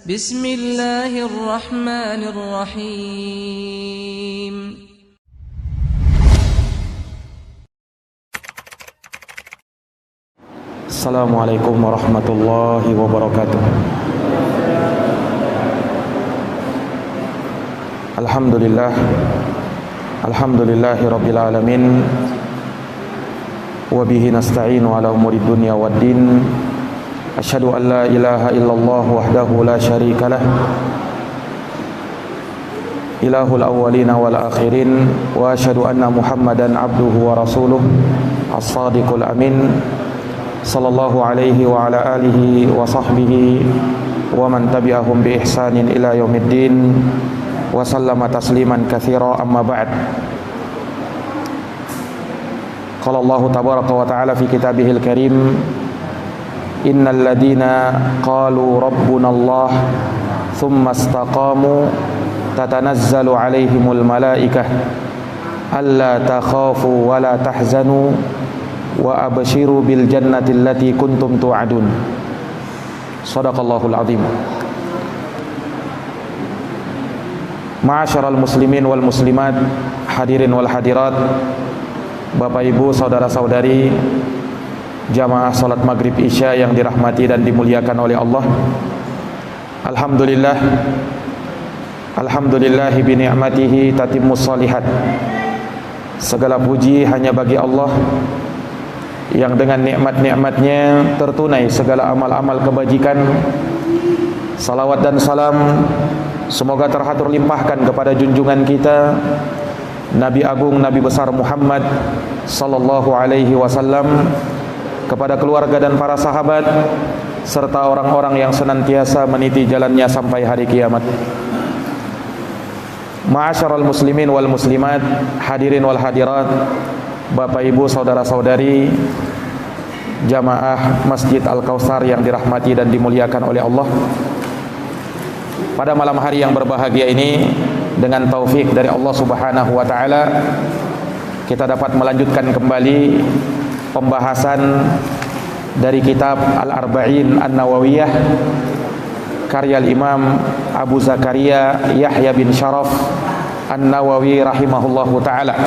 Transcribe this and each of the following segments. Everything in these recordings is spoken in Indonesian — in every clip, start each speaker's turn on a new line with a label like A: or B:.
A: Bismillahirrahmanirrahim.
B: Assalamualaikum warahmatullahi wabarakatuh. Alhamdulillahi rabbil alamin. Wa bihi nasta'inu ala umuri dunya waddin. Asyhadu an la ilaha illallah wahdahu la syarikalah, ilahul awwalina wal akhirin. Wa asyhadu anna Muhammadan abduhu wa rasuluh as-sadiqul amin. Sallallahu alaihi wa ala alihi wa sahbihi wa man tabi'ahum bi ihsanin ila yaumiddin wa sallama tasliman katsira, amma ba'd. Qala Allah tabaraka wa ta'ala fi kitabihil karim, innal ladina qalu rabbuna Allah thumma istaqamu tatanazzalu alaihimul malaikah alla takhafu wa la tahzanu wa abshiru bil jannati allati kuntum tu'adun. Shadaqallahul azim. Ma'asyiral muslimin wal muslimat, hadirin wal hadirat, Bapak Ibu, saudara-saudari, jamaah salat maghrib isya yang dirahmati dan dimuliakan oleh Allah. Alhamdulillahi bi ni'matihi tatimmus shalihat. Segala puji hanya bagi Allah yang dengan nikmat-nikmatnya tertunai segala amal-amal kebajikan. Salawat dan salam semoga terhatur limpahkan kepada junjungan kita Nabi Agung, Nabi besar Muhammad sallallahu alaihi wasallam, kepada keluarga dan para sahabat serta orang-orang yang senantiasa meniti jalannya sampai hari kiamat. Ma'asyiral muslimin wal muslimat, hadirin wal hadirat, Bapak Ibu, saudara-saudari, jamaah Masjid Al-Kautsar yang dirahmati dan dimuliakan oleh Allah. Pada malam hari yang berbahagia ini, dengan taufik dari Allah Subhanahu wa taala, kita dapat melanjutkan kembali pembahasan dari kitab Al-Arba'in An-Nawawiyah karya Imam Abu Zakaria Yahya bin Sharaf An-Nawawi rahimahullahu taala.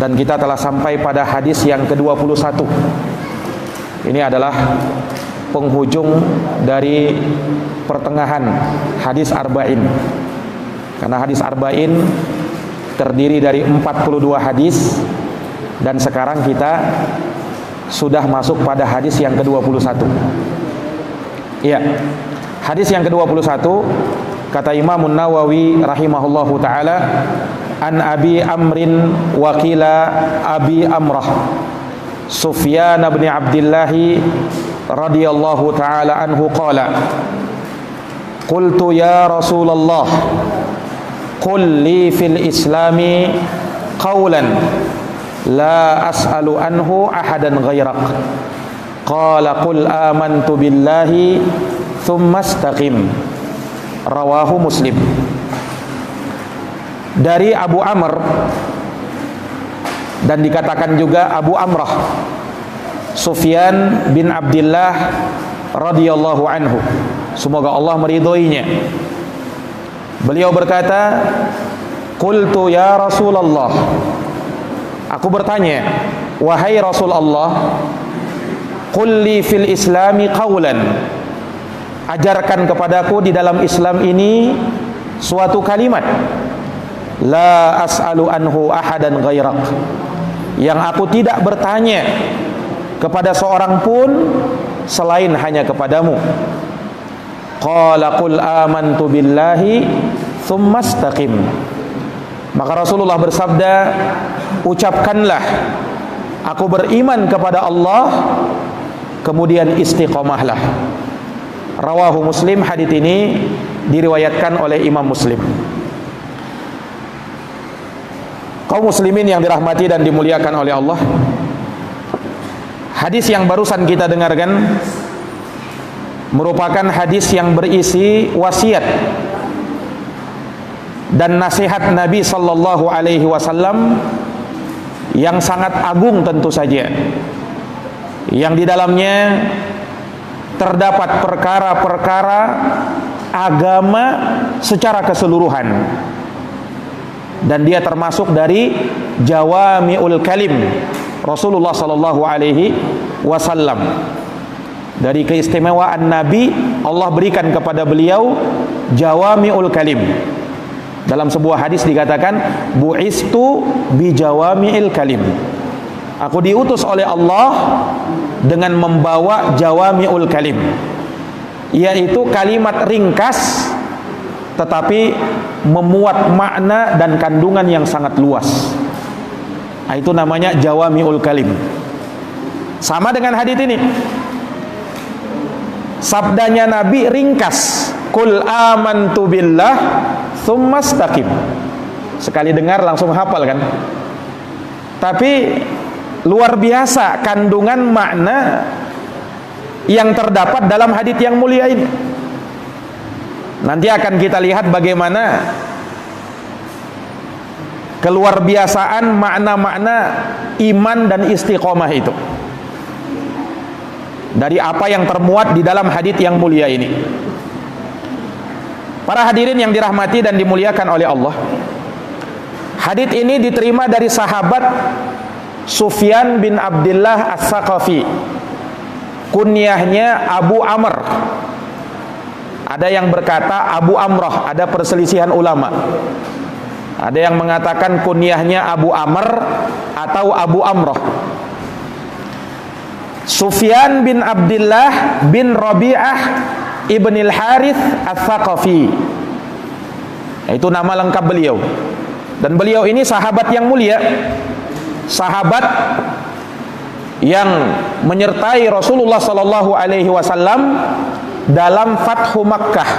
B: Dan kita telah sampai pada hadis yang ke-21. Ini adalah penghujung dari pertengahan hadis Arba'in. Karena hadis Arba'in terdiri dari 42 hadis, dan sekarang kita sudah masuk pada hadis yang ke-21. Iya, hadis yang ke-21, kata Imam Nawawi rahimahullahu taala, an Abi Amrin wakila Abi Amrah Sufyan bin Abdullah radhiyallahu taala anhu qala, qultu ya Rasulullah qul li fil islami qawlan la as'alu anhu ahadan ghairak, qala qul amantu billahi thumma istaqim. Rawahu Muslim. Dari Abu Amr, dan dikatakan juga Abu Amrah, Sufyan bin Abdullah radhiyallahu anhu, semoga Allah meridhoinya. Beliau berkata, qultu ya Rasulullah, aku bertanya, wahai Rasulullah, qul li fil islami qawlan, ajarkan kepadaku di dalam Islam ini suatu kalimat, la as'alu anhu ahadan ghairak, yang aku tidak bertanya kepada seorang pun selain hanya kepadamu. Qala qul amantu billahi thumma istaqim. Maka Rasulullah bersabda, ucapkanlah aku beriman kepada Allah, kemudian istiqomahlah. Rawahu Muslim. Hadits ini diriwayatkan oleh Imam Muslim. Kaum muslimin yang dirahmati dan dimuliakan oleh Allah, hadis yang barusan kita dengarkan merupakan hadis yang berisi wasiat dan nasihat Nabi sallallahu alaihi wasallam yang sangat agung tentu saja, yang di dalamnya terdapat perkara-perkara agama secara keseluruhan, dan dia termasuk dari jawami'ul kalim Rasulullah sallallahu alaihi wasallam. Dari keistimewaan Nabi, Allah berikan kepada beliau jawami'ul kalim. Dalam sebuah hadis dikatakan, bu'istu bi jawami'il kalim. Aku diutus oleh Allah dengan membawa jawami'ul kalim, yaitu kalimat ringkas tetapi memuat makna dan kandungan yang sangat luas. Itu namanya jawami'ul kalim. Sama dengan hadis ini, sabdanya Nabi ringkas, qul amantu billah tsumma istaqim. Sekali dengar langsung hafal kan? Tapi luar biasa kandungan makna yang terdapat dalam hadis yang mulia ini. Nanti akan kita lihat bagaimana keluar biasaan makna-makna iman dan istiqomah itu dari apa yang termuat di dalam hadis yang mulia ini. Para hadirin yang dirahmati dan dimuliakan oleh Allah, hadis ini diterima dari sahabat Sufyan bin Abdullah As-Saqafi, kunyahnya Abu Amr. Ada yang berkata Abu Amrah, ada perselisihan ulama. Ada yang mengatakan kunyahnya Abu Amr atau Abu Amrah. Sufyan bin Abdullah bin Rabi'ah ibnil Harith As-Saqafi, itu nama lengkap beliau. Dan beliau ini sahabat yang mulia, sahabat yang menyertai Rasulullah sallallahu alaihi wasallam dalam Fathu Makkah,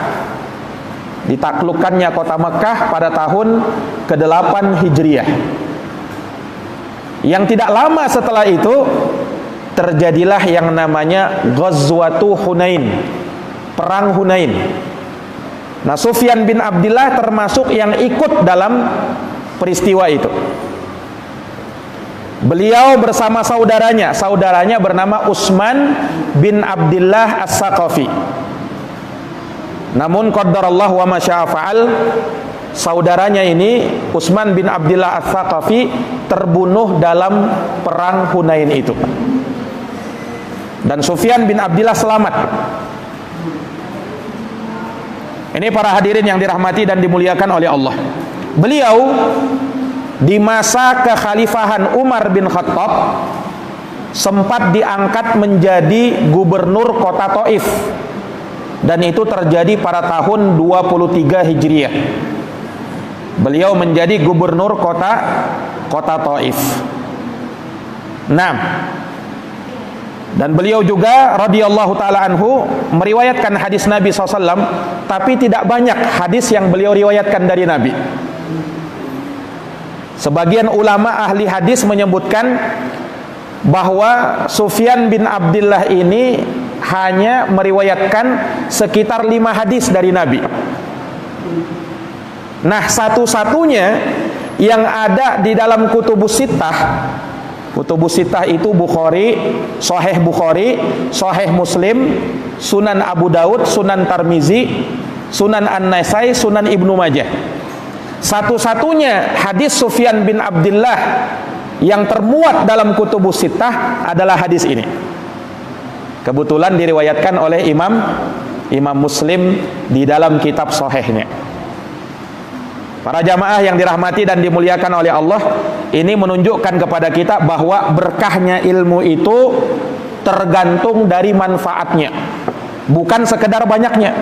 B: ditaklukkannya kota Makkah pada tahun ke-8 Hijriah. Yang tidak lama setelah itu terjadilah yang namanya Ghazwatu Hunain, perang Hunain. Nah, Sufyan bin Abdullah termasuk yang ikut dalam peristiwa itu. Beliau bersama saudaranya bernama Utsman bin Abdullah As-Saqafi. Namun qaddarallahu wa ma syaa fa'al, saudaranya ini Utsman bin Abdullah As-Saqafi terbunuh dalam perang Hunain itu. Dan Sufyan bin Abdullah selamat. Ini para hadirin yang dirahmati dan dimuliakan oleh Allah. Beliau di masa kekhalifahan Umar bin Khattab sempat diangkat menjadi gubernur kota Taif, dan itu terjadi pada tahun 23 Hijriah. Beliau menjadi gubernur kota Taif. Nah, dan beliau juga radhiyallahu taala anhu meriwayatkan hadis Nabi SAW, tapi tidak banyak hadis yang beliau riwayatkan dari Nabi. Sebagian ulama ahli hadis menyebutkan bahwa Sufyan bin Abdullah ini hanya meriwayatkan sekitar 5 hadis dari Nabi. Nah, satu-satunya yang ada di dalam kutubus sittah, kutubus sittah itu Bukhari, Sahih Muslim, Sunan Abu Daud, Sunan Tirmizi, Sunan An-Nasai, Sunan Ibnu Majah. Satu-satunya hadis Sufyan bin Abdullah yang termuat dalam kutubus sittah adalah hadis ini. Kebetulan diriwayatkan oleh Imam Muslim di dalam kitab sahihnya. Para jamaah yang dirahmati dan dimuliakan oleh Allah, ini menunjukkan kepada kita bahwa berkahnya ilmu itu tergantung dari manfaatnya, bukan sekedar banyaknya.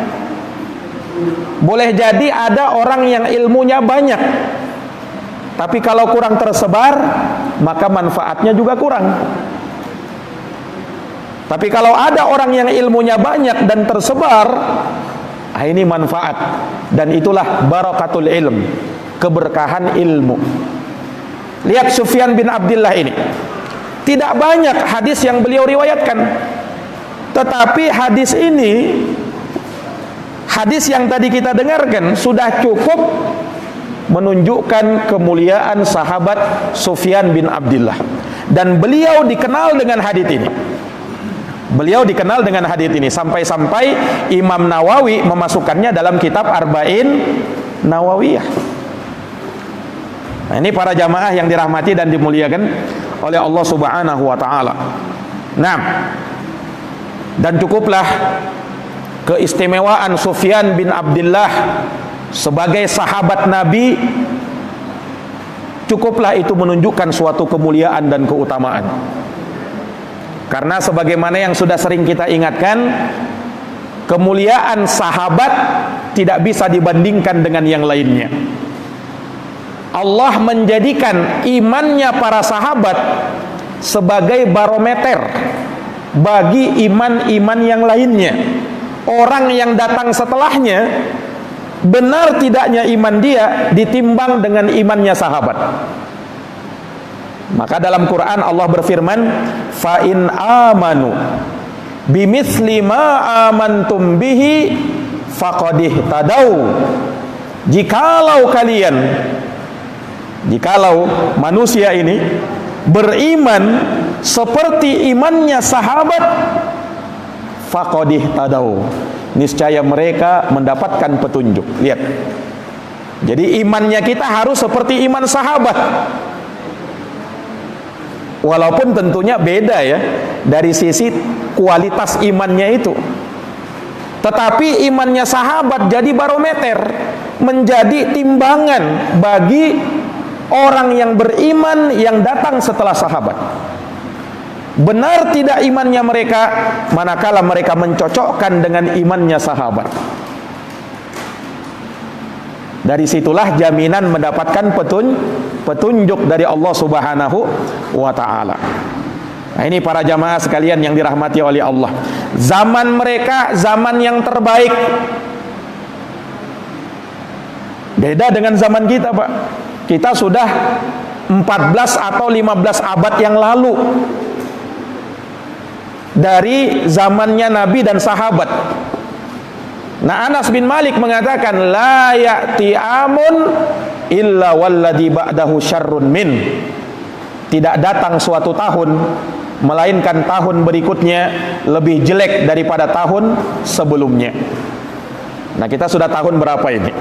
B: Boleh jadi ada orang yang ilmunya banyak, tapi kalau kurang tersebar, maka manfaatnya juga kurang. Tapi kalau ada orang yang ilmunya banyak dan tersebar, ini manfaat. Dan itulah barakatul ilm, keberkahan ilmu. Lihat Sufyan bin Abdullah ini, tidak banyak hadis yang beliau riwayatkan, tetapi hadis ini, hadis yang tadi kita dengarkan, sudah cukup menunjukkan kemuliaan sahabat Sufyan bin Abdullah. Dan beliau dikenal dengan hadis ini. Beliau dikenal dengan hadits ini sampai-sampai Imam Nawawi memasukkannya dalam kitab Arba'in Nawawiyah. Nah, ini para jamaah yang dirahmati dan dimuliakan oleh Allah Subhanahu wa taala. Nah, dan cukuplah keistimewaan Sufyan bin Abdullah sebagai sahabat Nabi, cukuplah itu menunjukkan suatu kemuliaan dan keutamaan. Karena sebagaimana yang sudah sering kita ingatkan, kemuliaan sahabat tidak bisa dibandingkan dengan yang lainnya. Allah menjadikan imannya para sahabat sebagai barometer bagi iman-iman yang lainnya. Orang yang datang setelahnya, benar tidaknya iman dia ditimbang dengan imannya sahabat. Maka dalam Quran Allah berfirman, fa in amanu bimithli ma amantum bihi faqad ihtadau. Jikalau manusia ini beriman seperti imannya sahabat, faqad ihtadau, niscaya mereka mendapatkan petunjuk. Lihat, jadi imannya kita harus seperti iman sahabat. Walaupun tentunya beda ya dari sisi kualitas imannya itu, tetapi imannya sahabat jadi barometer, menjadi timbangan bagi orang yang beriman yang datang setelah sahabat. Benar tidak imannya mereka manakala mereka mencocokkan dengan imannya sahabat. Dari situlah jaminan mendapatkan petunjuk dari Allah Subhanahu wa taala. Nah, ini para jamaah sekalian yang dirahmati oleh Allah. Zaman mereka zaman yang terbaik. Beda dengan zaman kita, Pak. Kita sudah 14 atau 15 abad yang lalu dari zamannya Nabi dan sahabat. Nah, Anas bin Malik mengatakan, la ya'ti amun illa walladhi ba'dahu syarrun min. Tidak datang suatu tahun melainkan tahun berikutnya lebih jelek daripada tahun sebelumnya. Nah, kita sudah tahun berapa ini?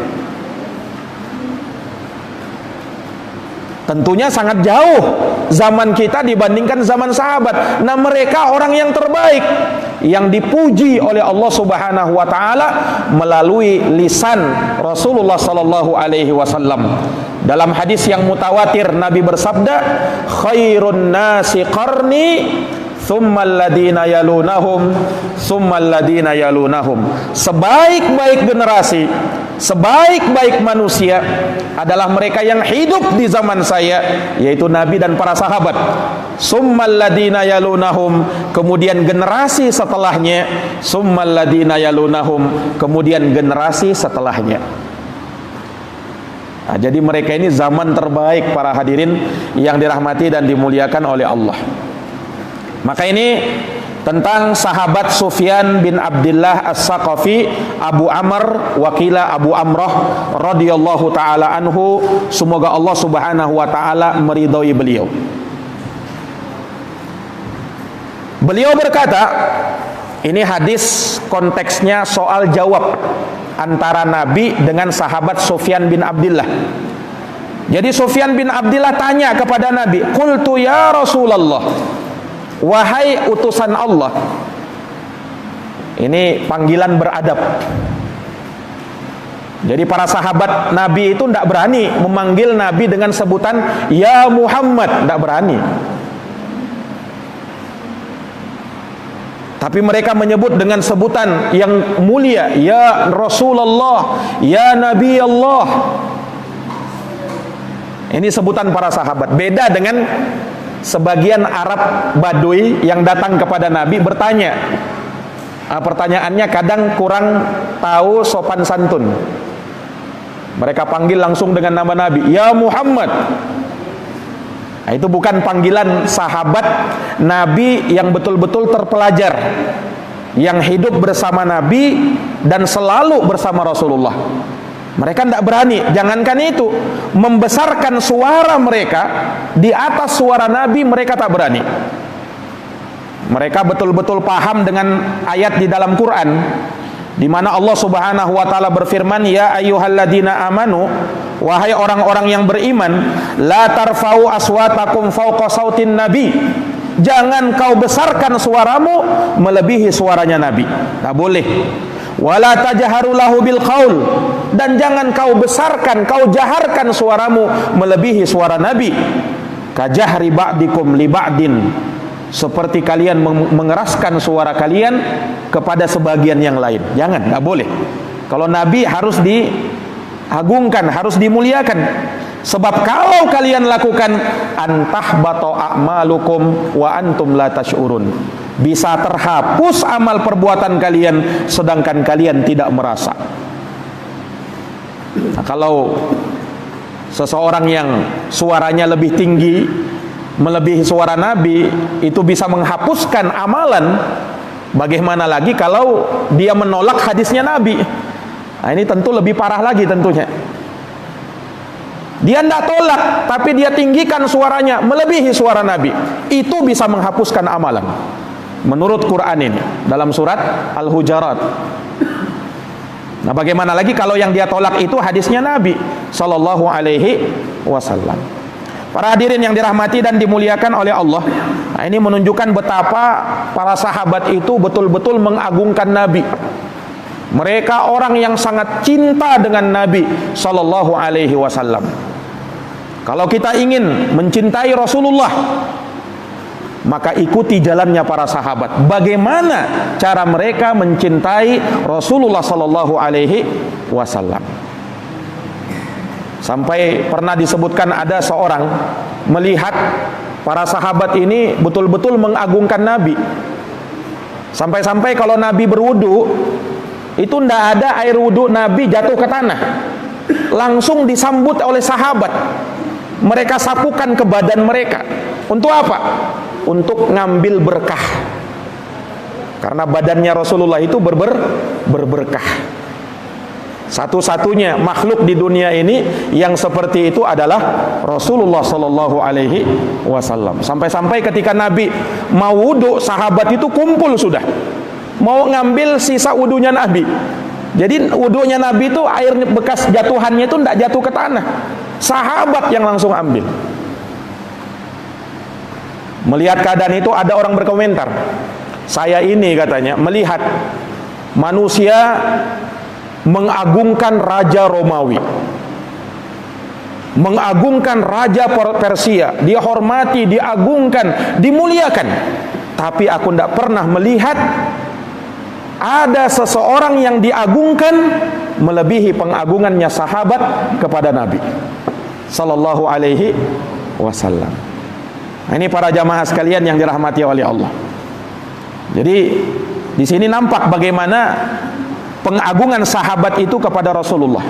B: Tentunya sangat jauh zaman kita dibandingkan zaman sahabat. Nah, mereka orang yang terbaik, yang dipuji oleh Allah Subhanahu wa taala melalui lisan Rasulullah sallallahu alaihi wasallam. Dalam hadis yang mutawatir Nabi bersabda, khairun nasi qarni tsummal ladina yalunahum tsummal ladina yalunahum. Sebaik-baik generasi, sebaik-baik manusia adalah mereka yang hidup di zaman saya, yaitu Nabi dan para sahabat. Tsummal ladina yalunahum, kemudian generasi setelahnya. Tsummal ladina yalunahum, kemudian generasi setelahnya. Nah, jadi mereka ini zaman terbaik para hadirin yang dirahmati dan dimuliakan oleh Allah. Maka ini tentang sahabat Sufyan bin Abdullah As-Saqafi, Abu Amr, wakila Abu Amrah radhiyallahu taala anhu. Semoga Allah Subhanahu wa taala meridhai beliau. Beliau berkata, ini hadis konteksnya soal jawab antara Nabi dengan sahabat Sufyan bin Abdullah. Jadi Sufyan bin Abdullah tanya kepada Nabi, qultu ya Rasulullah, wahai utusan Allah. Ini panggilan beradab. Jadi para sahabat Nabi itu tidak berani memanggil Nabi dengan sebutan ya Muhammad, tidak berani. Tapi mereka menyebut dengan sebutan yang mulia, ya Rasulullah, ya Nabi Allah. Ini sebutan para sahabat. Beda dengan sebagian Arab Badui yang datang kepada Nabi bertanya. Pertanyaannya kadang kurang tahu sopan santun. Mereka panggil langsung dengan nama Nabi, ya Muhammad. Nah, itu bukan panggilan sahabat Nabi yang betul-betul terpelajar, yang hidup bersama Nabi dan selalu bersama Rasulullah. Mereka tidak berani, jangankan itu, membesarkan suara mereka di atas suara Nabi, mereka tak berani. Mereka betul-betul paham dengan ayat di dalam Quran di mana Allah Subhanahu wa taala berfirman, ya ayyuhalladzina amanu, wahai orang-orang yang beriman, la tarfa'u aswatakum fawqa sautin nabi, jangan kau besarkan suaramu melebihi suaranya Nabi. Tak boleh. Wala tajharu lahu bil qaul, dan jangan kau besarkan, kau jaharkan suaramu melebihi suara Nabi. Kajahri ba'dikum li ba'din, seperti kalian mengeraskan suara kalian kepada sebagian yang lain. Jangan, tak boleh. Kalau Nabi harus diagungkan, harus dimuliakan. Sebab kalau kalian lakukan, antahbata a'malukum wa antum la tash'urun, bisa terhapus amal perbuatan kalian sedangkan kalian tidak merasa. Nah, kalau seseorang yang suaranya lebih tinggi melebihi suara Nabi itu bisa menghapuskan amalan, bagaimana lagi kalau dia menolak hadisnya Nabi? Nah, ini tentu lebih parah lagi tentunya. Dia tidak tolak, tapi dia tinggikan suaranya melebihi suara Nabi. Itu bisa menghapuskan amalan menurut Quran ini dalam surat Al-Hujarat. Nah, bagaimana lagi kalau yang dia tolak itu hadisnya Nabi Sallallahu Alaihi Wasallam. Para hadirin yang dirahmati dan dimuliakan oleh Allah, nah, ini menunjukkan betapa para sahabat itu betul-betul mengagungkan Nabi. Mereka orang yang sangat cinta dengan Nabi Sallallahu Alaihi Wasallam. Kalau kita ingin mencintai Rasulullah, maka ikuti jalannya para sahabat. Bagaimana cara mereka mencintai Rasulullah Sallallahu Alaihi Wasallam? Sampai pernah disebutkan ada seorang melihat para sahabat ini betul-betul mengagungkan Nabi. Sampai-sampai kalau Nabi berwudu, itu tidak ada air wudu Nabi jatuh ke tanah, langsung disambut oleh sahabat. Mereka sapukan ke badan mereka. Untuk apa? Untuk ngambil berkah. Karena badannya Rasulullah itu berberkah. Satu-satunya makhluk di dunia ini yang seperti itu adalah Rasulullah Sallallahu Alaihi Wasallam. Sampai-sampai ketika Nabi mau wudu, sahabat itu kumpul sudah, mau ngambil sisa wudunya Nabi. Jadi wudunya Nabi itu air bekas jatuhannya itu tidak jatuh ke tanah, sahabat yang langsung ambil. Melihat keadaan itu ada orang berkomentar, saya ini katanya melihat manusia mengagungkan Raja Romawi, mengagungkan Raja Persia, dia hormati, diagungkan, dimuliakan. Tapi aku tidak pernah melihat ada seseorang yang diagungkan melebihi pengagungannya sahabat kepada Nabi Sallallahu Alaihi Wasallam. Nah, ini para jamaah sekalian yang dirahmati oleh Allah. Jadi di sini nampak bagaimana pengagungan sahabat itu kepada Rasulullah.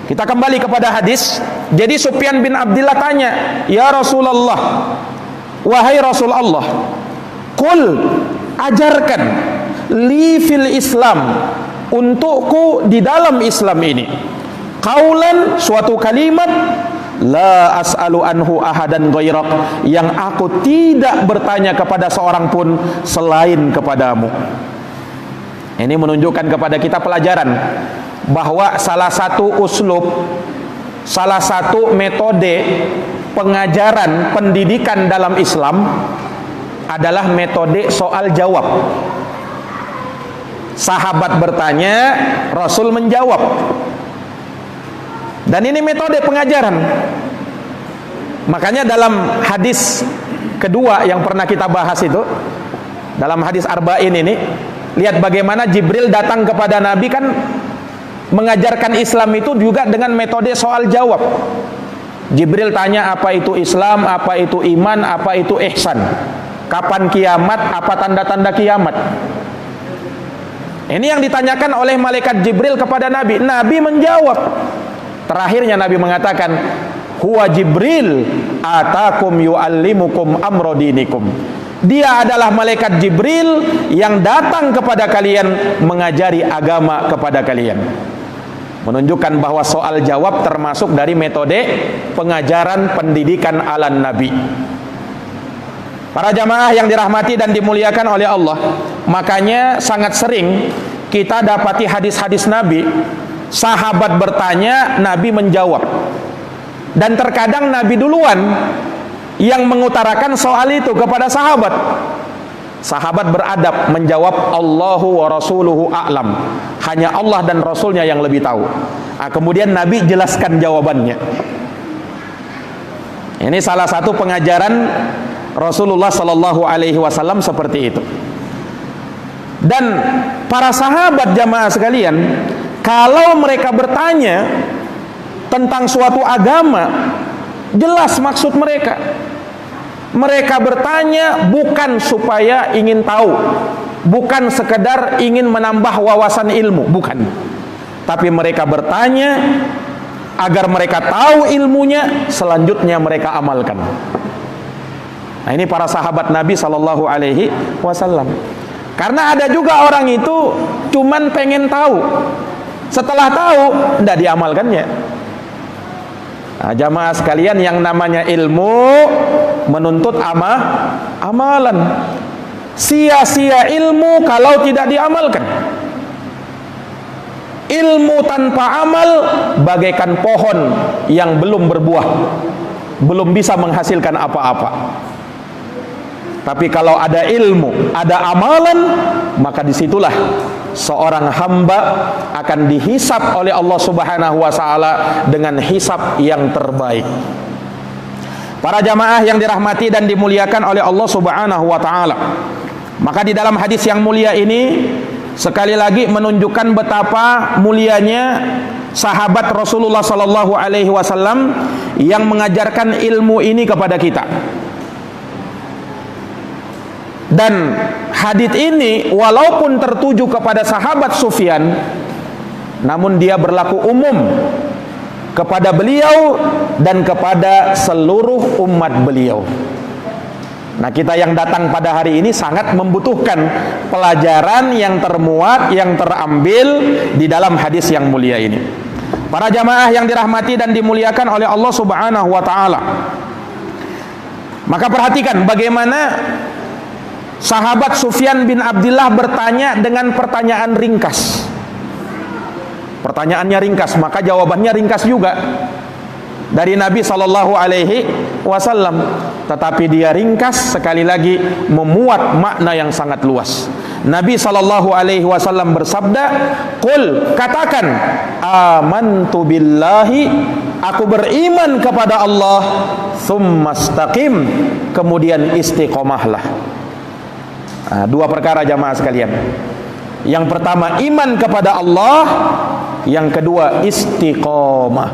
B: Kita kembali kepada hadis. Jadi Sufyan bin Abdillah tanya, ya Rasulullah, wahai Rasul Allah, qul, ajarkan li fil Islam, untukku di dalam Islam ini, qaulan, suatu kalimat, la as'alu anhu ahadan ghairak, yang aku tidak bertanya kepada seorang pun selain kepadamu. Ini menunjukkan kepada kita pelajaran bahwa salah satu uslub, salah satu metode pengajaran pendidikan dalam Islam adalah metode soal jawab. Sahabat bertanya, Rasul menjawab. Dan ini metode pengajaran. Makanya dalam hadis kedua yang pernah kita bahas itu, dalam hadis Arba'in ini, lihat bagaimana Jibril datang kepada Nabi, kan mengajarkan Islam itu juga dengan metode soal jawab. Jibril tanya apa itu Islam, apa itu iman, apa itu ihsan, kapan kiamat, apa tanda-tanda kiamat. Ini yang ditanyakan oleh malaikat Jibril kepada Nabi. Nabi menjawab. Terakhirnya Nabi mengatakan, huwa Jibril atakum yu'allimukum amra dinikum. Dia adalah malaikat Jibril yang datang kepada kalian mengajari agama kepada kalian. Menunjukkan bahwa soal jawab termasuk dari metode pengajaran pendidikan ala Nabi. Para jamaah yang dirahmati dan dimuliakan oleh Allah, makanya sangat sering kita dapati hadis-hadis Nabi, sahabat bertanya, Nabi menjawab. Dan terkadang Nabi duluan yang mengutarakan soal itu kepada sahabat. Sahabat beradab menjawab, Allahu wa rasuluhu a'lam. Hanya Allah dan Rasulnya yang lebih tahu. Nah, kemudian Nabi jelaskan jawabannya. Ini salah satu pengajaran Rasulullah Sallallahu Alaihi Wasallam seperti itu. Dan para sahabat jamaah sekalian, kalau mereka bertanya tentang suatu agama, jelas maksud mereka. Mereka bertanya bukan supaya ingin tahu, bukan sekedar ingin menambah wawasan ilmu, bukan. Tapi mereka bertanya agar mereka tahu ilmunya, selanjutnya mereka amalkan. Nah, ini para sahabat Nabi Sallallahu Alaihi Wasallam. Karena ada juga orang itu cuman pengen tahu, setelah tahu tidak diamalkannya. Nah, jamaah sekalian, yang namanya ilmu menuntut amalan. Sia-sia ilmu kalau tidak diamalkan. Ilmu tanpa amal bagaikan pohon yang belum berbuah, belum bisa menghasilkan apa-apa. Tapi kalau ada ilmu, ada amalan, maka disitulah seorang hamba akan dihisap oleh Allah Subhanahu wa ta'ala dengan hisap yang terbaik. Para jamaah yang dirahmati dan dimuliakan oleh Allah Subhanahu wa ta'ala, maka di dalam hadis yang mulia ini sekali lagi menunjukkan betapa mulianya sahabat Rasulullah Sallallahu Alaihi Wasallam yang mengajarkan ilmu ini kepada kita. Dan hadits ini walaupun tertuju kepada sahabat Sufyan, namun dia berlaku umum kepada beliau dan kepada seluruh umat beliau. Nah, kita yang datang pada hari ini sangat membutuhkan pelajaran yang termuat, yang terambil di dalam hadis yang mulia ini. Para jamaah yang dirahmati dan dimuliakan oleh Allah Subhanahu wa ta'ala, maka perhatikan bagaimana sahabat Sufyan bin Abdullah bertanya dengan pertanyaan ringkas. Pertanyaannya ringkas, maka jawabannya ringkas juga dari Nabi Sallallahu Alaihi Wasallam. Tetapi dia ringkas, sekali lagi memuat makna yang sangat luas. Nabi Sallallahu Alaihi Wasallam bersabda, "Qul, katakan, amantu billahi, aku beriman kepada Allah, tsumastaqim, kemudian istiqomahlah." Nah, dua perkara jamaah sekalian. Yang pertama iman kepada Allah, yang kedua istiqomah.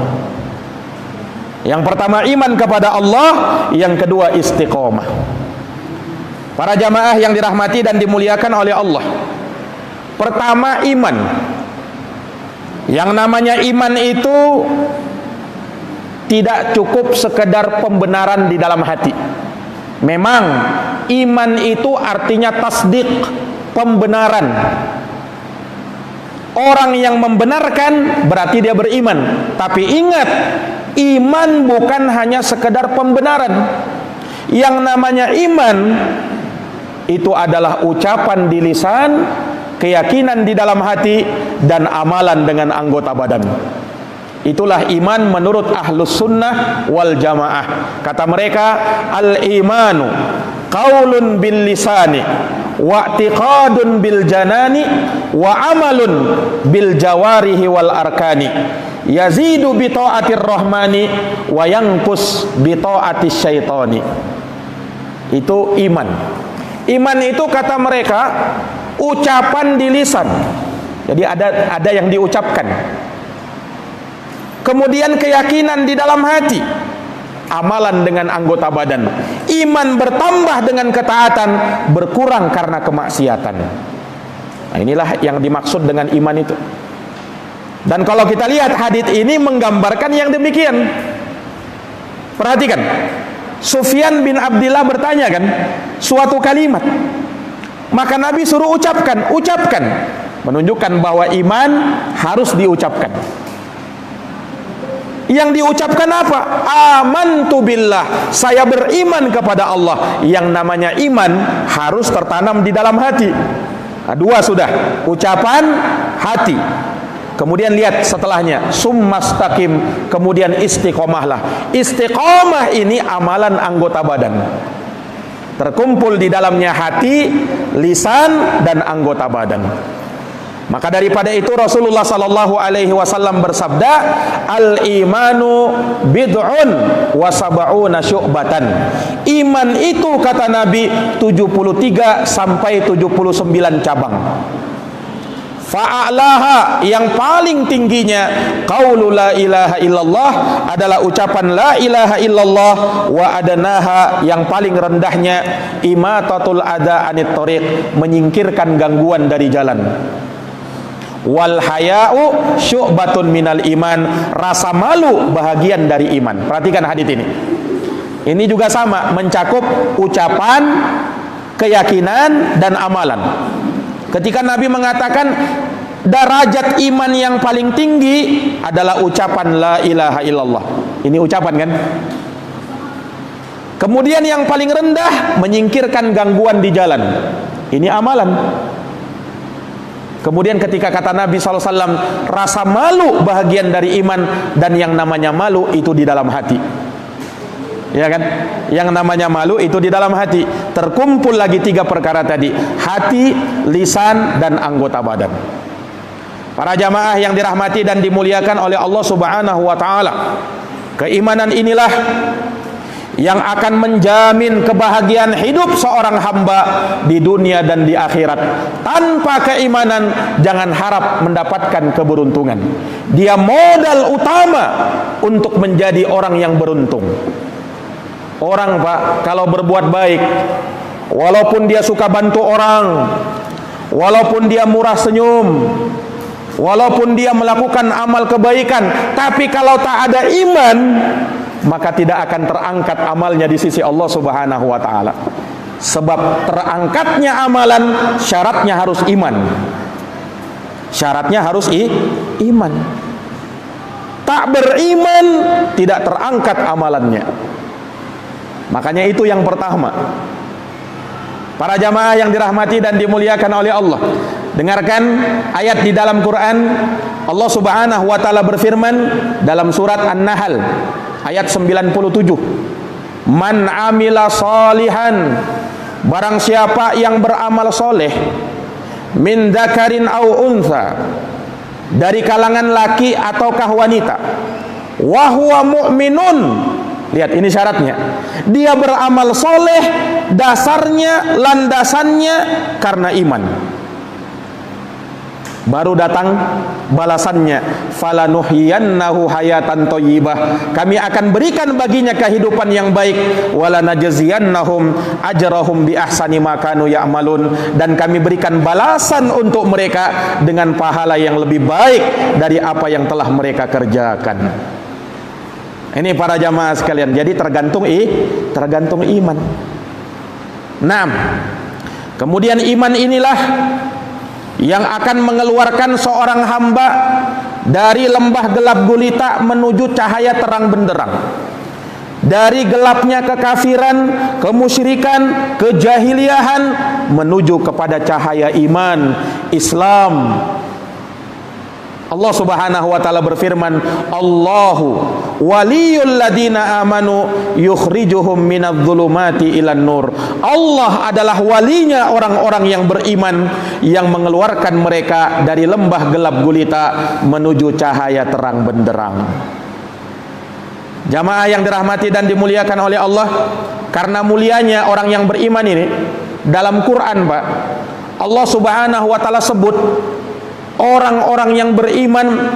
B: Yang pertama iman kepada Allah, yang kedua istiqomah. Para jamaah yang dirahmati dan dimuliakan oleh Allah, pertama iman. Yang namanya iman itu tidak cukup sekedar pembenaran di dalam hati. Memang iman itu artinya tasdik, pembenaran. Orang yang membenarkan berarti dia beriman. Tapi ingat, iman bukan hanya sekedar pembenaran. Yang namanya iman itu adalah ucapan di lisan, keyakinan di dalam hati, dan amalan dengan anggota badan. Itulah iman menurut ahlus sunnah wal jamaah. Kata mereka, al-imanu qaulun bil lisani wa i'tiqadun bil janani wa amalun bil jawarihi wal arkani, yazidu bi ta'atir rahmani wa yanqus bi ta'atis syaitani. Itu iman. Iman itu kata mereka ucapan di lisan. Jadi ada yang diucapkan. Kemudian keyakinan di dalam hati, amalan dengan anggota badan. Iman bertambah dengan ketaatan, berkurang karena kemaksiatan. Nah, inilah yang dimaksud dengan iman itu. Dan kalau kita lihat hadits ini menggambarkan yang demikian. Perhatikan, Sufyan bin Abdullah bertanya kan suatu kalimat, maka Nabi suruh ucapkan, menunjukkan bahwa iman harus diucapkan. Yang diucapkan apa? Amantu billah, saya beriman kepada Allah. Yang namanya iman harus tertanam di dalam hati. Nah, dua sudah, ucapan, hati. Kemudian lihat setelahnya, summastaqim, kemudian istiqomahlah. Istiqomah ini amalan anggota badan, terkumpul di dalamnya hati, lisan, dan anggota badan. Maka daripada itu Rasulullah sallallahu alaihi wasallam bersabda, al-imanu bid'un wa sab'una syu'batan. Iman itu kata Nabi 73 sampai 79 cabang. Fa'alaha, yang paling tingginya qaulu la ilaha illallah, adalah ucapan la ilaha illallah. Wa adanaha, yang paling rendahnya imatatul ada anit thoriq, menyingkirkan gangguan dari jalan. Wal haya'u syu'batun minal iman, rasa malu bahagian dari iman. Perhatikan hadits ini. Ini juga sama, mencakup ucapan, keyakinan, dan amalan. Ketika Nabi mengatakan derajat iman yang paling tinggi adalah ucapan la ilaha illallah. Ini ucapan kan? Kemudian yang paling rendah menyingkirkan gangguan di jalan. Ini amalan. Kemudian ketika kata Nabi SAW, rasa malu bahagian dari iman, dan yang namanya malu itu di dalam hati. Ya kan? Yang namanya malu itu di dalam hati. Terkumpul lagi tiga perkara tadi: hati, lisan, dan anggota badan. Para jamaah yang dirahmati dan dimuliakan oleh Allah Subhanahu wa taala, keimanan inilah yang akan menjamin kebahagiaan hidup seorang hamba di dunia dan di akhirat. Tanpa keimanan jangan harap mendapatkan keberuntungan. Dia modal utama untuk menjadi orang yang beruntung. Orang, Pak, kalau berbuat baik, walaupun dia suka bantu orang, walaupun dia murah senyum, walaupun dia melakukan amal kebaikan, tapi kalau tak ada iman, maka tidak akan terangkat amalnya di sisi Allah Subhanahu wa taala. Sebab terangkatnya amalan syaratnya harus iman. Syaratnya harus iman. Tak beriman tidak terangkat amalannya. Makanya itu yang pertama. Para jamaah yang dirahmati dan dimuliakan oleh Allah, dengarkan ayat di dalam Quran. Allah Subhanahu wa taala berfirman dalam surat An-Nahl ayat 97, man amila salihan, barang siapa yang beramal soleh, min dzakarin au untha, dari kalangan laki ataukah wanita, wa huwa mu'minun. Lihat, ini syaratnya. Dia beramal soleh, dasarnya, landasannya karena iman. Baru datang balasannya, falanuhyiyannahu hayatan thayyibah, kami akan berikan baginya kehidupan yang baik, walanajziyannahum ajrahum bi ahsani ma kanu ya'malun, dan kami berikan balasan untuk mereka dengan pahala yang lebih baik dari apa yang telah mereka kerjakan. Ini para jamaah sekalian, jadi tergantung iman. Nah, kemudian iman inilah yang akan mengeluarkan seorang hamba dari lembah gelap gulita menuju cahaya terang benderang, dari gelapnya kekafiran, kemusyrikan, kejahiliahan menuju kepada cahaya iman, Islam. Allah Subhanahu wa taala berfirman, Allahu waliyul ladina amanu yukhrijuhum minadh-dhulumati ilan nur. Allah adalah walinya orang-orang yang beriman, yang mengeluarkan mereka dari lembah gelap gulita menuju cahaya terang benderang. Jamaah yang dirahmati dan dimuliakan oleh Allah, karena mulianya orang yang beriman ini, dalam Quran, Pak, Allah Subhanahu wa taala sebut orang-orang yang beriman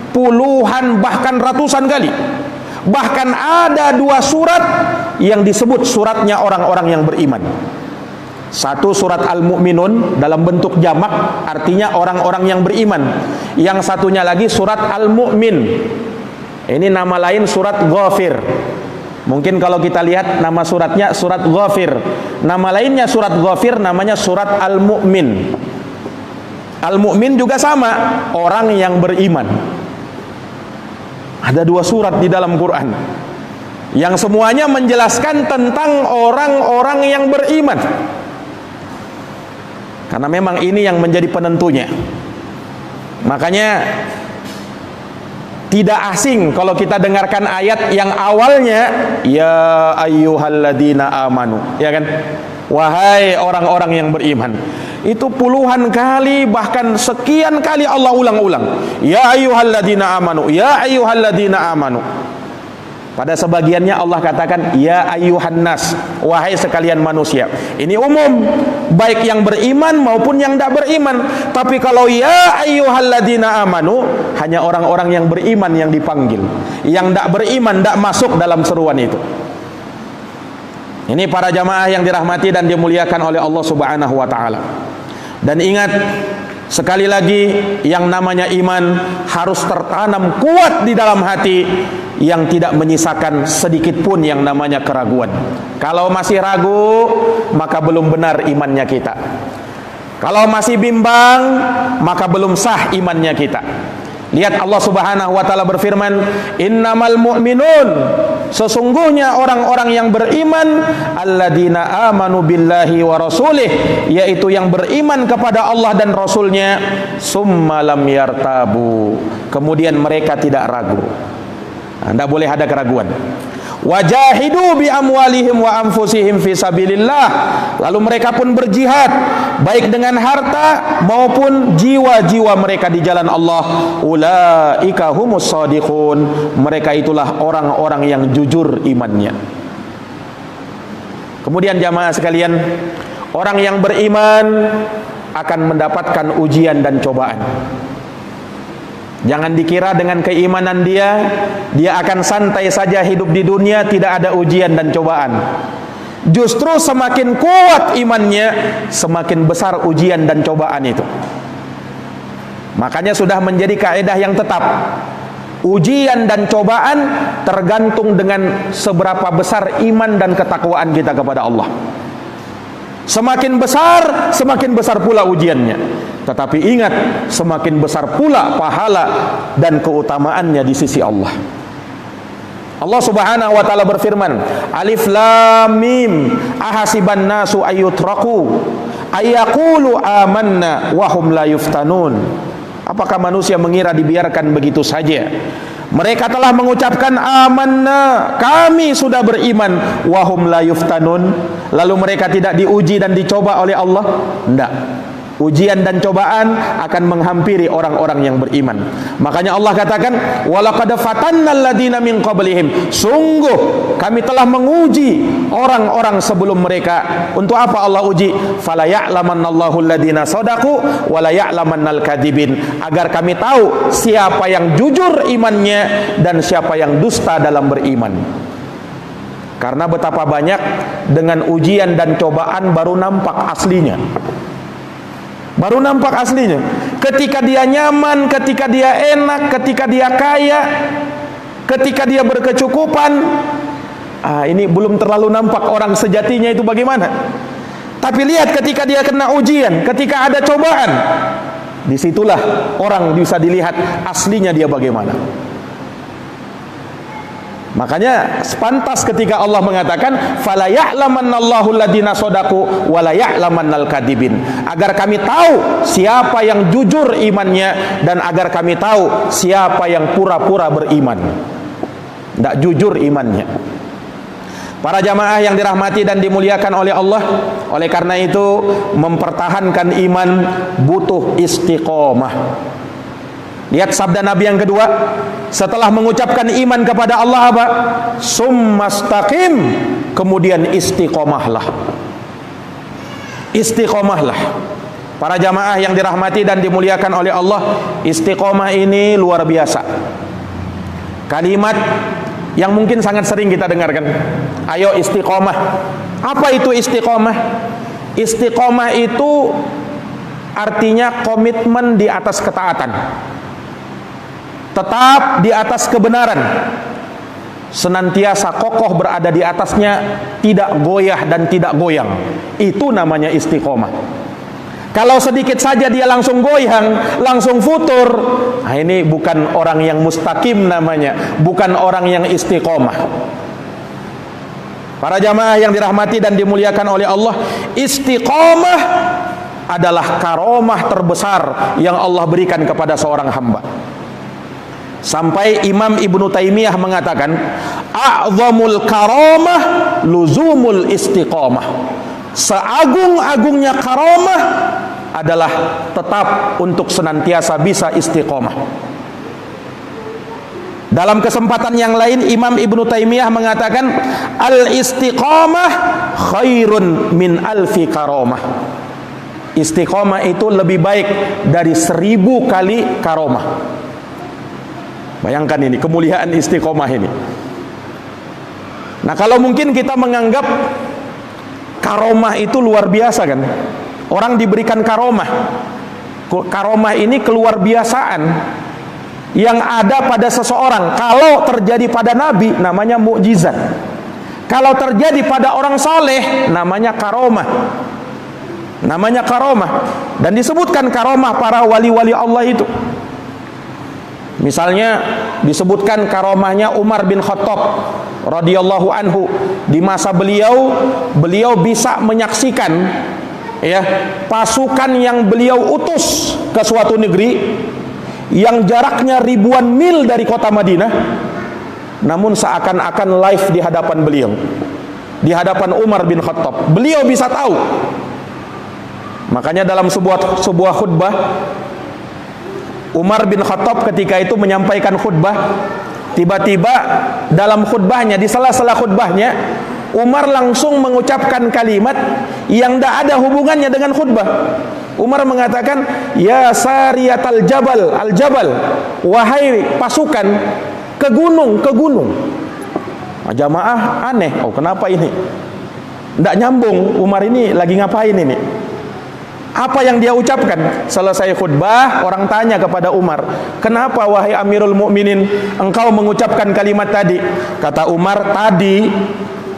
B: puluhan bahkan ratusan kali. Bahkan ada 2 surat yang disebut suratnya orang-orang yang beriman. Satu surat Al-Mu'minun dalam bentuk jamak, artinya orang-orang yang beriman. Yang satunya lagi surat Al-Mu'min. Ini nama lain surat Ghafir. Mungkin kalau kita lihat nama suratnya surat Ghafir, nama lainnya surat Ghafir namanya surat Al-Mu'min. Al-Mu'min juga sama, orang yang beriman. Ada 2 surat di dalam Quran yang semuanya menjelaskan tentang orang-orang yang beriman. Karena memang ini yang menjadi penentunya. Makanya tidak asing kalau kita dengarkan ayat yang awalnya ya ayyuhalladzina amanu, ya kan? Wahai orang-orang yang beriman. Itu puluhan kali, bahkan sekian kali Allah ulang-ulang. Ya ayyuhalladzina amanu, ya ayyuhalladzina amanu. Pada sebagiannya Allah katakan ya ayyuhan nas, wahai sekalian manusia. Ini umum, baik yang beriman maupun yang tidak beriman. Tapi kalau ya ayyuhalladzina amanu, hanya orang-orang yang beriman yang dipanggil. Yang tidak beriman tidak masuk dalam seruan itu. Ini para jamaah yang dirahmati dan dimuliakan oleh Allah Subhanahu wa taala. Dan ingat, sekali lagi, yang namanya iman harus tertanam kuat di dalam hati, yang tidak menyisakan sedikit pun yang namanya keraguan. Kalau masih ragu, maka belum benar imannya kita. Kalau masih bimbang, maka belum sah imannya kita. Lihat Allah Subhanahu wa taala berfirman, "Innamal mu'minun", sesungguhnya orang-orang yang beriman, alladzina amanu billahi wa rasulih, yaitu yang beriman kepada Allah dan Rasulnya, summa lam yartabu, kemudian mereka tidak ragu. Tidak boleh ada keraguan. Wajahidu bi amwalihim wa anfusihim fi sabilillah, lalu mereka pun berjihad baik dengan harta maupun jiwa-jiwa mereka di jalan Allah. Ulaika humus shadiqun, mereka itulah orang-orang yang jujur imannya. Kemudian jamaah sekalian, orang yang beriman akan mendapatkan ujian dan cobaan. Jangan dikira dengan keimanan dia akan santai saja hidup di dunia, tidak ada ujian dan cobaan. Justru semakin kuat imannya, semakin besar ujian dan cobaan itu. Makanya sudah menjadi kaidah yang tetap. Ujian dan cobaan tergantung dengan seberapa besar iman dan ketakwaan kita kepada Allah. Semakin besar pula ujiannya. Tetapi ingat, semakin besar pula pahala dan keutamaannya di sisi Allah. Allah Subhanahu wa taala berfirman, Alif Lam Mim, ahasiban nasu ayyutraku ayyaqulu amanna wa hum la yuftanun. Apakah manusia mengira dibiarkan begitu saja? Mereka telah mengucapkan amanna, kami sudah beriman, wahum la yuftanun, lalu mereka tidak diuji dan dicoba oleh Allah? Tidak. Ujian dan cobaan akan menghampiri orang-orang yang beriman. Makanya Allah katakan, walaqad fatannal ladina min qablihim, sungguh kami telah menguji orang-orang sebelum mereka. Untuk apa Allah uji? Fala ya'lamannallahu alladina shadaqu wa la ya'lamannal kadzibin, agar kami tahu siapa yang jujur imannya dan siapa yang dusta dalam beriman. Karena betapa banyak dengan ujian dan cobaan baru nampak aslinya. Baru nampak aslinya. Ketika dia nyaman, ketika dia enak, ketika dia kaya, ketika dia berkecukupan, ini belum terlalu nampak orang sejatinya itu bagaimana. Tapi lihat ketika dia kena ujian, ketika ada cobaan, disitulah orang bisa dilihat aslinya dia bagaimana. Makanya sepantas ketika Allah mengatakan fala ya'lamannallahu alladina shadaqu wa la ya'lamannal kadzibin, agar kami tahu siapa yang jujur imannya dan agar kami tahu siapa yang pura-pura beriman, tidak jujur imannya. Para jamaah yang dirahmati dan dimuliakan oleh Allah, oleh karena itu mempertahankan iman butuh istiqomah. Lihat sabda Nabi yang kedua, setelah mengucapkan iman kepada Allah apa? Summastaqim, kemudian istiqomahlah. Istiqomahlah. Para jamaah yang dirahmati dan dimuliakan oleh Allah, istiqomah ini luar biasa. Kalimat yang mungkin sangat sering kita dengarkan. Ayo istiqomah. Apa itu istiqomah? Istiqomah itu artinya komitmen di atas ketaatan, tetap di atas kebenaran, senantiasa kokoh berada di atasnya, tidak goyah dan tidak goyang. Itu namanya istiqomah. Kalau sedikit saja dia langsung goyang, langsung futur. Nah, ini bukan orang yang mustaqim namanya, bukan orang yang istiqomah. Para jamaah yang dirahmati dan dimuliakan oleh Allah, istiqomah adalah karomah terbesar yang Allah berikan kepada seorang hamba. Sampai Imam Ibnu Taimiyah mengatakan, a'zamul karamah luzumul istiqomah. Seagung-agungnya karomah adalah tetap untuk senantiasa bisa istiqomah. Dalam kesempatan yang lain Imam Ibnu Taimiyah mengatakan, al-istiqomah khairun min alfi karomah. Istiqomah itu lebih baik dari 1000 kali karomah. Bayangkan ini kemuliaan istiqomah ini. Nah, kalau mungkin kita menganggap karomah itu luar biasa kan, orang diberikan karomah. Karomah ini keluar biasaan yang ada pada seseorang. Kalau terjadi pada nabi namanya mukjizat. Kalau terjadi pada orang saleh namanya karomah. Namanya karomah. Dan disebutkan karomah para wali-wali Allah itu. Misalnya disebutkan karomahnya Umar bin Khattab radhiyallahu anhu. Di masa beliau bisa menyaksikan ya pasukan yang beliau utus ke suatu negeri yang jaraknya ribuan mil dari kota Madinah, namun seakan-akan live di hadapan beliau, di hadapan Umar bin Khattab. Beliau bisa tahu. Makanya dalam sebuah khutbah, Umar bin Khattab ketika itu menyampaikan khutbah, tiba-tiba dalam khutbahnya, di sela-sela khutbahnya, Umar langsung mengucapkan kalimat yang tidak ada hubungannya dengan khutbah. Umar mengatakan, ya sariyatal jabal, al-jabal, wahai pasukan, ke gunung, ke gunung. Nah, jamaah aneh, oh kenapa ini? Tidak nyambung, Umar ini lagi ngapain ini? Apa yang dia ucapkan? Selesai khutbah, orang tanya kepada Umar, kenapa wahai Amirul Mukminin engkau mengucapkan kalimat tadi? Kata Umar, tadi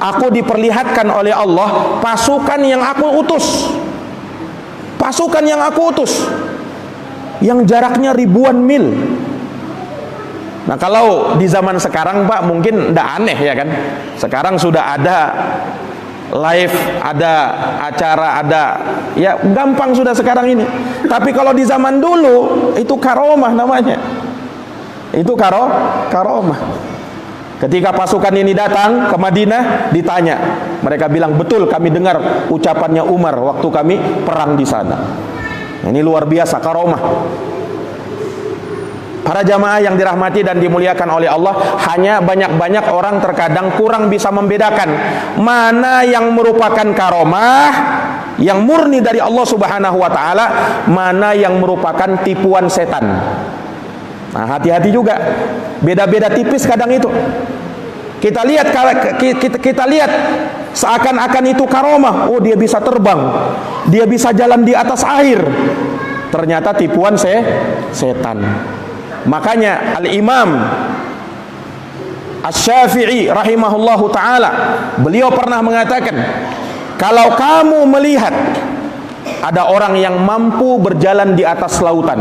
B: aku diperlihatkan oleh Allah pasukan yang aku utus. Pasukan yang aku utus, yang jaraknya ribuan mil. Nah, kalau di zaman sekarang Pak mungkin tidak aneh ya kan. Sekarang sudah ada live, ada acara, ada ya gampang sudah sekarang ini. Tapi kalau di zaman dulu itu karomah namanya. Itu karomah. Ketika pasukan ini datang ke Madinah, ditanya, mereka bilang, betul kami dengar ucapannya Umar waktu kami perang di sana. Ini luar biasa karomah. Para jamaah yang dirahmati dan dimuliakan oleh Allah, hanya banyak-banyak orang terkadang kurang bisa membedakan mana yang merupakan karomah yang murni dari Allah Subhanahu wa taala, mana yang merupakan tipuan setan. Nah, hati-hati juga. Beda-beda tipis kadang itu. Kita lihat seakan-akan itu karomah. Oh, dia bisa terbang, dia bisa jalan di atas air. Ternyata tipuan setan. Makanya Al-Imam Asy-Syafi'i rahimahullahu ta'ala, beliau pernah mengatakan, kalau kamu melihat ada orang yang mampu berjalan di atas lautan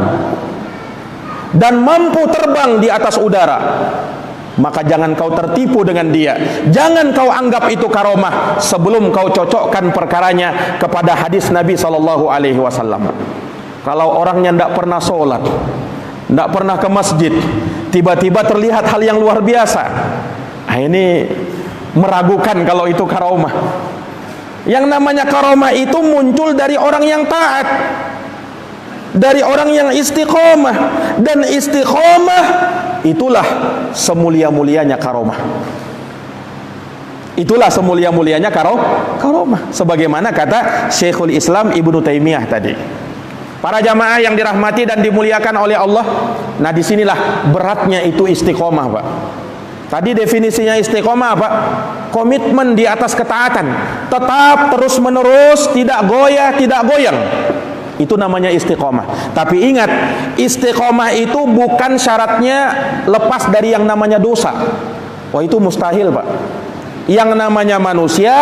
B: dan mampu terbang di atas udara, maka jangan kau tertipu dengan dia. Jangan kau anggap itu karomah sebelum kau cocokkan perkaranya kepada hadis Nabi SAW. Kalau orangnya tidak pernah sholat, tidak pernah ke masjid, tiba-tiba terlihat hal yang luar biasa, nah, ini meragukan kalau itu karomah. Yang namanya karomah itu muncul dari orang yang taat, dari orang yang istiqomah. Dan istiqomah itulah semulia-mulianya karomah. Itulah semulia-mulianya karomah. Sebagaimana kata Syekhul Islam Ibnu Taimiyah tadi. Para jamaah yang dirahmati dan dimuliakan oleh Allah, nah disinilah beratnya itu istiqomah Pak. Tadi definisinya istiqomah Pak, komitmen di atas ketaatan, tetap terus menerus, tidak goyah, tidak goyang. Itu namanya istiqomah. Tapi ingat, istiqomah itu bukan syaratnya lepas dari yang namanya dosa. Wah, itu mustahil Pak. Yang namanya manusia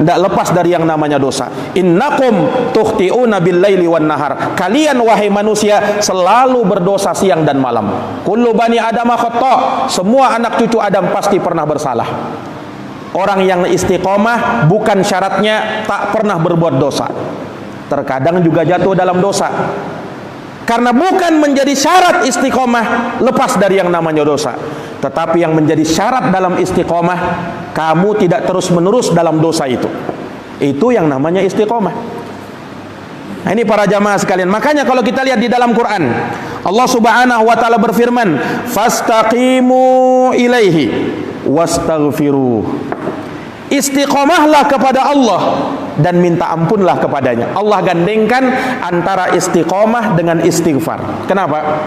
B: tidak lepas dari yang namanya dosa. Innakum tukhti'una bil-laili wan nahar. Kalian wahai manusia selalu berdosa siang dan malam. Kullu bani Adam khata'. Semua anak cucu Adam pasti pernah bersalah. Orang yang istiqomah bukan syaratnya tak pernah berbuat dosa. Terkadang juga jatuh dalam dosa. Karena bukan menjadi syarat istiqomah lepas dari yang namanya dosa. Tetapi yang menjadi syarat dalam istiqomah, kamu tidak terus menerus dalam dosa itu. Itu yang namanya istiqomah. Nah, ini para jamaah sekalian. Makanya kalau kita lihat di dalam Quran, Allah Subhanahu wa taala berfirman, "Fastaqimu ilaihi wastaghfiruh." Istiqomahlah kepada Allah dan minta ampunlah kepadanya. Allah gandengkan antara istiqomah dengan istighfar. Kenapa?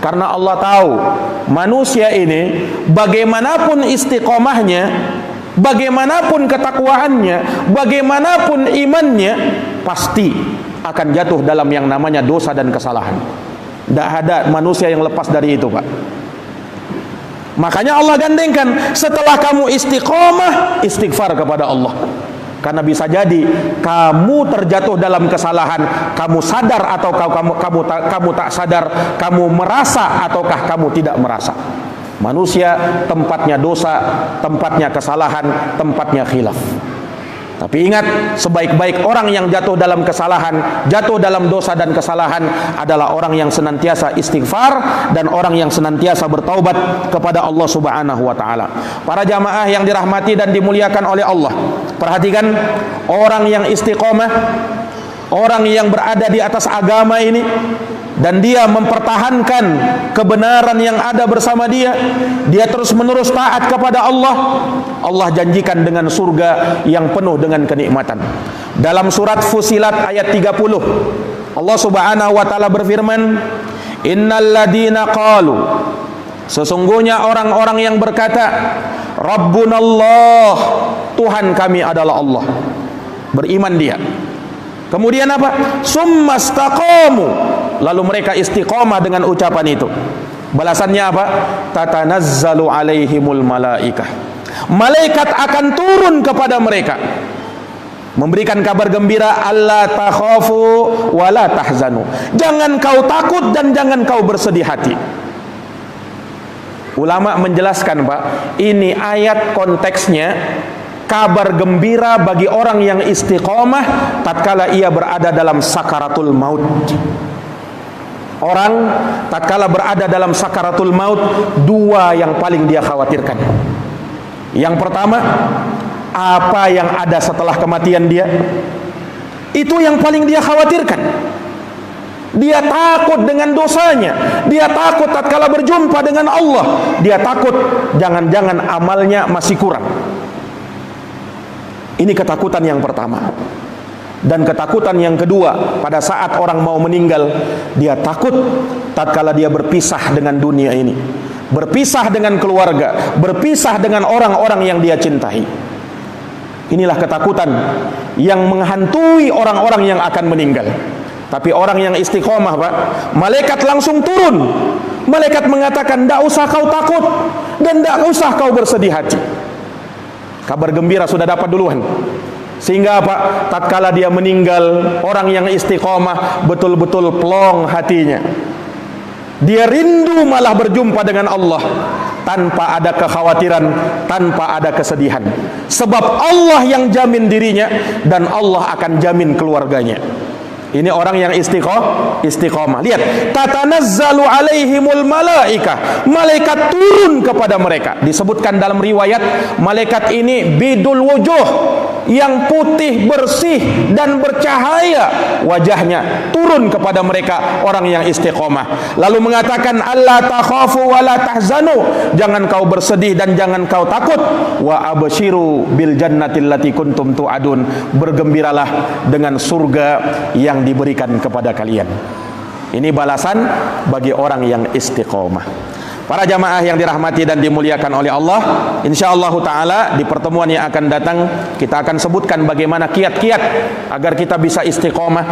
B: Karena Allah tahu manusia ini bagaimanapun istiqomahnya, bagaimanapun ketakwaannya, bagaimanapun imannya, pasti akan jatuh dalam yang namanya dosa dan kesalahan. Tidak ada manusia yang lepas dari itu, Pak. Makanya Allah gandengkan, setelah kamu istiqomah, istighfar kepada Allah. Karena bisa jadi kamu terjatuh dalam kesalahan, kamu sadar atau kamu tak sadar, kamu merasa ataukah kamu tidak merasa. Manusia tempatnya dosa, tempatnya kesalahan, tempatnya khilaf. Tapi ingat, sebaik-baik orang yang jatuh dalam kesalahan, jatuh dalam dosa dan kesalahan adalah orang yang senantiasa istighfar dan orang yang senantiasa bertaubat kepada Allah Subhanahu wa taala. Para jamaah yang dirahmati dan dimuliakan oleh Allah, perhatikan, orang yang istiqomah, orang yang berada di atas agama ini dan dia mempertahankan kebenaran yang ada bersama dia terus menerus taat kepada Allah, Allah janjikan dengan surga yang penuh dengan kenikmatan. Dalam surat Fusilat ayat 30, Allah Subhanahu wa taala berfirman, "Innal ladina qalu", sesungguhnya orang-orang yang berkata, "Rabbunallah", Tuhan kami adalah Allah. Beriman dia. Kemudian apa? "Summastaqamu", lalu mereka istiqomah dengan ucapan itu. Balasannya apa? "Tatanazzalu alaihimul malaikah", malaikat akan turun kepada mereka memberikan kabar gembira, "Alla takhafu wa la tahzanu", jangan kau takut dan jangan kau bersedih hati. Ulama menjelaskan, Pak, ini ayat konteksnya kabar gembira bagi orang yang istiqomah tatkala ia berada dalam sakaratul maut. Orang tatkala berada dalam sakaratul maut, dua yang paling dia khawatirkan. Yang pertama, apa yang ada setelah kematian dia, itu yang paling dia khawatirkan. Dia takut dengan dosanya, dia takut tatkala berjumpa dengan Allah, dia takut jangan-jangan amalnya masih kurang. Ini ketakutan yang pertama. Dan ketakutan yang kedua, pada saat orang mau meninggal, dia takut tatkala dia berpisah dengan dunia ini, berpisah dengan keluarga, berpisah dengan orang-orang yang dia cintai. Inilah ketakutan yang menghantui orang-orang yang akan meninggal. Tapi orang yang istiqomah, Pak, malaikat langsung turun. Malaikat mengatakan, "Tidak usah kau takut dan tidak usah kau bersedih hati." Kabar gembira sudah dapat duluan. Sehingga apa? Tatkala dia meninggal, orang yang istiqomah betul-betul plong hatinya. Dia rindu malah berjumpa dengan Allah tanpa ada kekhawatiran, tanpa ada kesedihan. Sebab Allah yang jamin dirinya dan Allah akan jamin keluarganya. Ini orang yang istiqomah. Lihat, tatanazzalu alaihimul malaikah, malaikat turun kepada mereka. Disebutkan dalam riwayat, malaikat ini bidul wujuh, yang putih bersih dan bercahaya wajahnya, turun kepada mereka orang yang istiqomah. Lalu mengatakan, "Alla takhafu wa la tahzanu", jangan kau bersedih dan jangan kau takut. "Wa abshiru bil jannatil lati kuntum tu'adun", bergembiralah dengan surga yang diberikan kepada kalian. Ini balasan bagi orang yang istiqomah. Para jamaah yang dirahmati dan dimuliakan oleh Allah, insyaallah taala di pertemuan yang akan datang kita akan sebutkan bagaimana kiat-kiat agar kita bisa istiqomah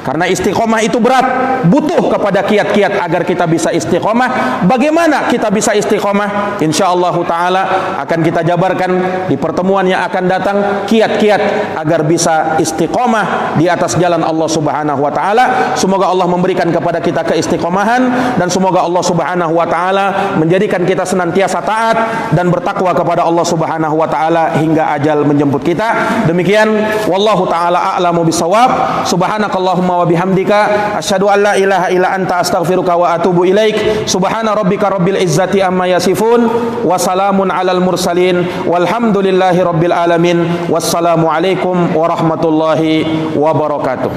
B: Karena istiqomah itu berat, butuh kepada kiat-kiat agar kita bisa istiqomah. Bagaimana kita bisa istiqomah? Insyaallah taala akan kita jabarkan di pertemuan yang akan datang, kiat-kiat agar bisa istiqomah di atas jalan Allah Subhanahu wa taala. Semoga Allah memberikan kepada kita keistiqomahan, dan semoga Allah Subhanahu wa taala menjadikan kita senantiasa taat dan bertakwa kepada Allah Subhanahu wa taala hingga ajal menjemput kita. Demikian, wallahu taala a'lamu bisawab. Subhanakallahumma wa bihamdika asyhadu an la ilaha illa anta astaghfiruka wa atubu ilaik. Subhana rabbika rabbil izzati amma yasifun wa salamun alal mursalin walhamdulillahi rabbil alamin. Wassalamu alaikum warahmatullahi wabarakatuh.